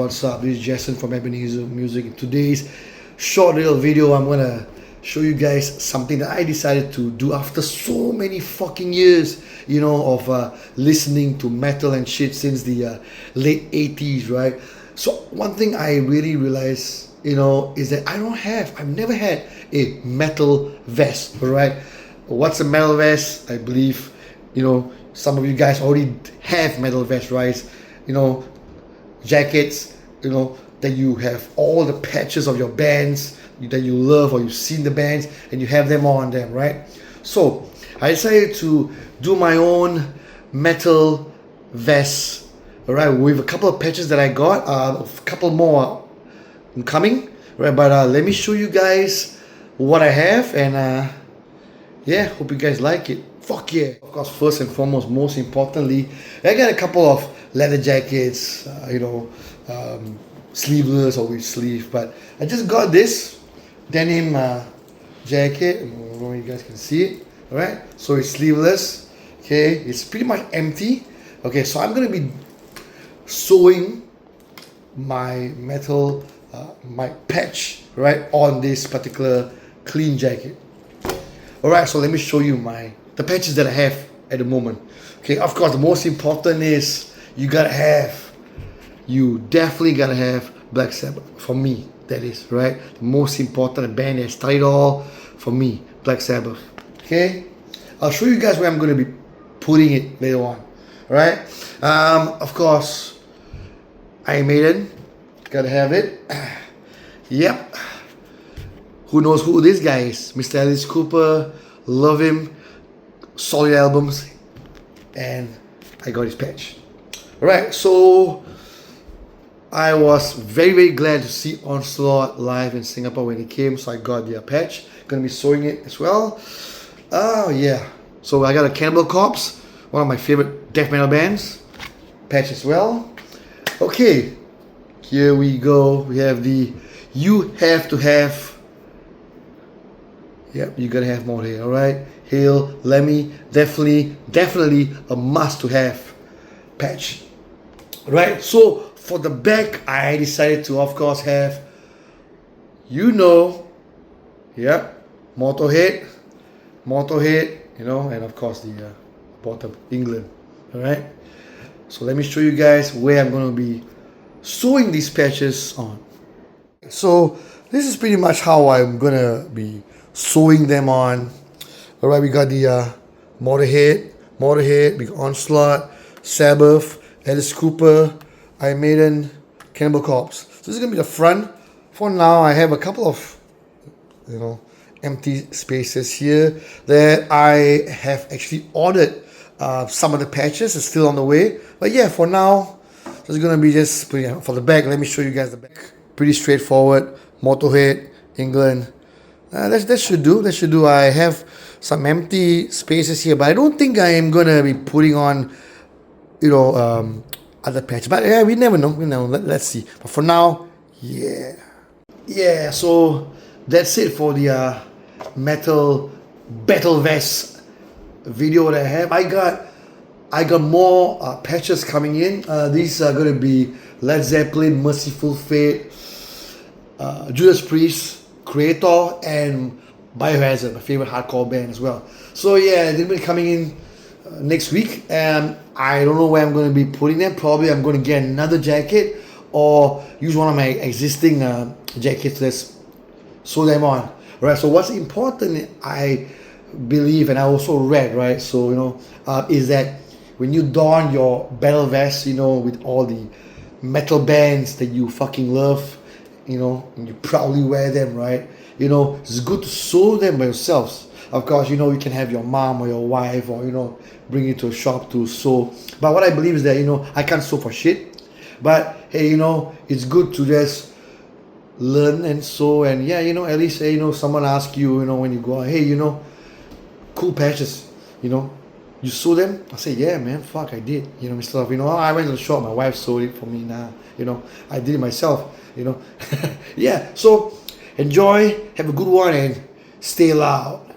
what's up? This is Jason from Ebenezer Music. In today's short little video, I'm gonna show you guys something that I decided to do after so many fucking years, of listening to metal and shit since the late 80s, right? So one thing I really realized, is that I've never had a metal vest, right? What's a metal vest? I believe, some of you guys already have metal vests, right? Jackets, that you have all the patches of your bands that you love, or you've seen the bands and you have them on them, right? So I decided to do my own metal vest, all right, with a couple of patches that I got, a couple more coming, right? But let me show you guys what I have, and hope you guys like it. Fuck yeah. Of course, first and foremost, most importantly, I got a couple of leather jackets, sleeveless or with sleeve, but I just got this denim jacket. I don't know if you guys can see it. All right, so it's sleeveless. Okay, it's pretty much empty. Okay, so I'm gonna be sewing my metal my patch right on this particular clean jacket. All right, so let me show you the patches that I have at the moment. Okay, of course, the most important is you definitely gotta have Black Sabbath. For me, that is, right? The most important band that started all for me, Black Sabbath. Okay, I'll show you guys where I'm gonna be putting it later on. All right, of course, Iron Maiden, gotta have it. Yep. Who knows who this guy is? Mr. Alice Cooper, love him, solid albums, and I got his patch. Alright, so I was very, very glad to see Onslaught live in Singapore when he came, so I got their patch. Gonna be sewing it as well. Oh yeah, so I got a Cannibal Corpse, one of my favorite death metal bands, patch as well. Okay, here we go. We have the You Have to Have. Yep, you gotta have more here, alright? Hail, Lemmy, definitely a must to have patch. Right, so for the back, I decided to, of course, have, Motorhead, and of course the bottom, England, alright? So let me show you guys where I'm gonna be sewing these patches on. So this is pretty much how I'm gonna be sewing them on. All right, we got the Motorhead, we got Onslaught, Sabbath, Alice Cooper, Iron Maiden, Cannibal Corpse. So this is gonna be the front. For now, I have a couple of, empty spaces here that I have actually ordered. Some of the patches are still on the way, but yeah, for now, this is gonna be just for the back. Let me show you guys the back. Pretty straightforward. Motorhead, England. That should do. I have some empty spaces here, but I don't think I am gonna be putting on, other patches. But yeah, we never know. Let's see. But for now, yeah. So that's it for the metal battle vest video that I have. I got more patches coming in. These are gonna be Led Zeppelin, Merciful Fate, Judas Priest, Creator, and Biohazard, my favorite hardcore band as well. So yeah, they'll be coming in next week, and I don't know where I'm going to be putting them. Probably I'm going to get another jacket or use one of my existing jackets. Let's sew them on. Right. So what's important, I believe, and I also read, right? So is that when you don your battle vest, with all the metal bands that you fucking love, and you proudly wear them, right? It's good to sew them by yourselves. Of course, you can have your mom or your wife or, bring it to a shop to sew. But what I believe is that, I can't sew for shit. But hey, it's good to just learn and sew. And yeah, at least, someone asks you, when you go out, hey, cool patches, you sew them? I say, yeah, man, fuck, I did. Instead of, I went to the shop, my wife sewed it for me now. I did it myself. Yeah, so enjoy, have a good one, and stay loud.